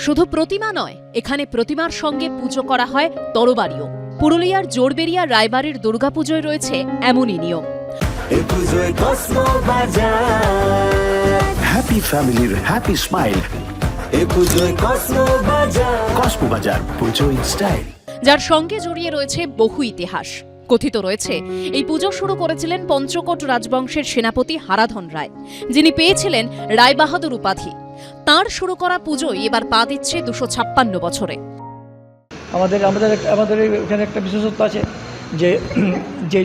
শুধু প্রতিমা নয়, এখানে প্রতিমার সঙ্গে পুজো করা হয় তরবারিও। পুরুলিয়ার জোড়বেড়িয়া রায়বাড়ির দুর্গাপুজোয় রয়েছে এমনই নিয়ম। হ্যাপি ফ্যামিলির হ্যাপি স্মাইল, কসমো বাজার পুজো ইন স্টাইল, যার সঙ্গে জড়িয়ে রয়েছে বহু ইতিহাস। কথিত রয়েছে এই পুজো শুরু করেছিলেন পঞ্চকোট রাজবংশের সেনাপতি হারাধন রায়, যিনি পেয়েছিলেন রায়বাহাদুর উপাধি। তাঁর শুরু করা পুজোই এবার পা দিচ্ছে 256 বছরে। আমাদের এখানে একটা বিশেষত্ব আছে যে যে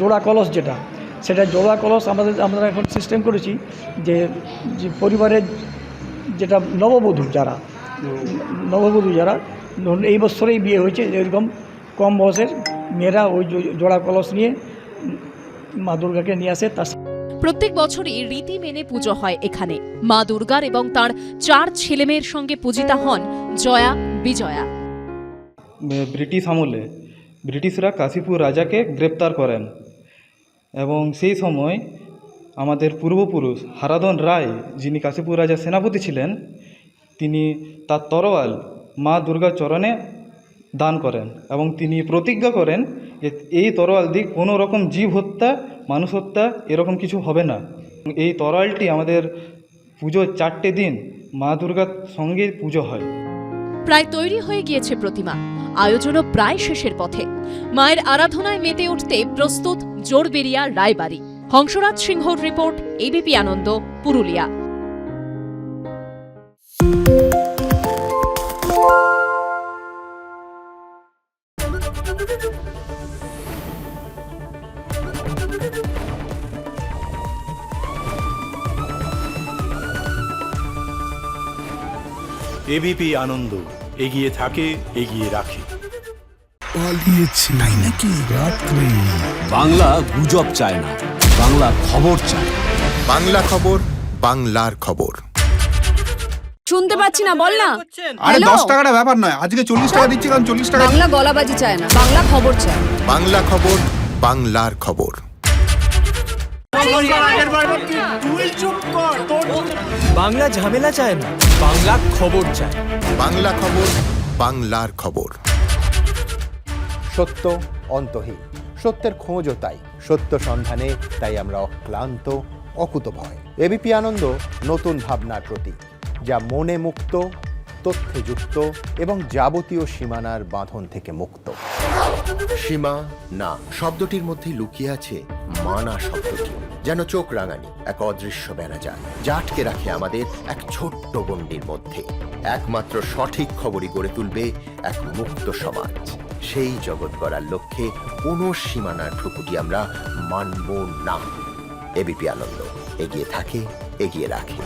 জোড়া কলস যেটা, সেটা জোড়া কলস আমরা এখন সিস্টেম করেছি যে পরিবারের যেটা নববধূ যারা ধরুন এই বছরেই বিয়ে হয়েছে, এরকম কম বয়সের মেয়েরা ওই জোড়া কলস নিয়ে মা দুর্গাকে নিয়ে আসে। তার প্রত্যেক বছরই রীতি মেনে পুজো হয় এখানে। মা দুর্গার এবং তার 4 ছেলেমেয়ের সঙ্গে পূজিতা হন জয়া, বিজয়া। ব্রিটিশ আমলে ব্রিটিশরা কাশীপুর রাজাকে গ্রেপ্তার করেন এবং সেই সময় আমাদের পূর্বপুরুষ হারাধন রায়, যিনি কাশীপুর রাজার সেনাপতি ছিলেন, তিনি তার তরোয়াল মা দুর্গার চরণে দান করেন এবং তিনি প্রতিজ্ঞা করেন যে এই তরোয়াল দিয়ে কোনো রকম জীব হত্যা, মানুষ হত্যা এরকম কিছু হবে না। এই তরোয়ালটি আমাদের পুজোর 4টে দিন মা দুর্গার সঙ্গে পুজো হয়। প্রায় তৈরি হয়ে গিয়েছে প্রতিমা, আয়োজনও প্রায় শেষের পথে। মায়ের আরাধনায় মেতে উঠতে প্রস্তুত জোড়বেড়িয়া রায়বাড়ি। হংসরাজ সিংহর রিপোর্ট, এবিপি আনন্দ, পুরুলিয়া। এবিপি আনন্দ, এগিয়ে থাকে, এগিয়ে রাখে। পালিয়েছে তাই নাকি রাত্রে? বাংলা গুজব চায় না, বাংলা খবর চায়। বাংলা খবর, বাংলার খবর। শুনতে পাচ্ছি না, বল না। আরে 10 টাকাটা ব্যাপার নয়, আজকে 40 টাকা দিচ্ছি, কারণ 40 টাকা। বাংলা গলাবাজি চায় না, বাংলা খবর চায়। বাংলা খবর, বাংলার খবর। বাংলা ঝামেলা চায় না, বাংলা খবর চায়। বাংলা খবর, বাংলার খবর। সত্য অন্তহীন, সত্যের খোঁজও তাই, সত্য সন্ধানে তাই আমরা অক্লান্ত, অকুতভয়। এবিপি আনন্দ নতুন ভাবনার প্রতীক, যা মনে মুক্ত, তথ্যে যুক্ত এবং যাবতীয় সীমানার বাঁধন থেকে মুক্ত। সীমা না শব্দটির মধ্যে লুকিয়ে আছে মানা শব্দটি, যেন চোখ রাঙানি এক অদৃশ্য বেড়াজাল, যা আটকে রাখে আমাদের এক ছোট্ট গণ্ডির মধ্যে। একমাত্র সঠিক খবরই গড়ে তুলবে এক মুক্ত সমাজ। সেই জগৎ গড়ার লক্ষ্যে কোনো সীমানার ঠুকুটি আমরা মানব না। এবিপি আনন্দ, এগিয়ে থাকে, এগিয়ে রাখে।